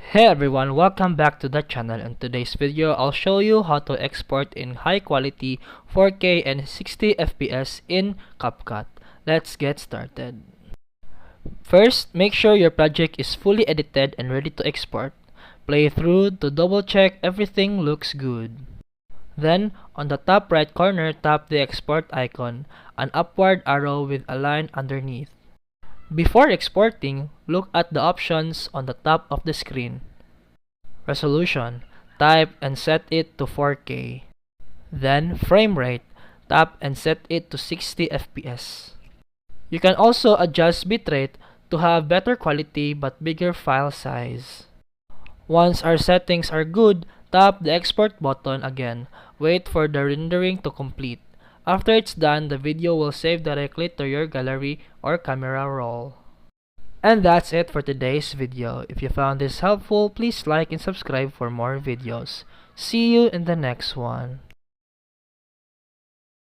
Hey everyone, welcome back to the channel. In today's video, I'll show you how to export in high quality 4K and 60 FPS in CapCut. Let's get started. First, make sure your project is fully edited and ready to export. Play through to double check everything looks good. Then, on the top right corner, tap the export icon, an upward arrow with a line underneath. Before exporting, look at the options on the top of the screen. Resolution, type and set it to 4K. Then frame rate, tap and set it to 60 FPS. You can also adjust bitrate to have better quality but bigger file size. Once our settings are good, tap the export button again. Wait for the rendering to complete. After it's done, the video will save directly to your gallery or camera roll. And that's it for today's video. If you found this helpful, please like and subscribe for more videos. See you in the next one.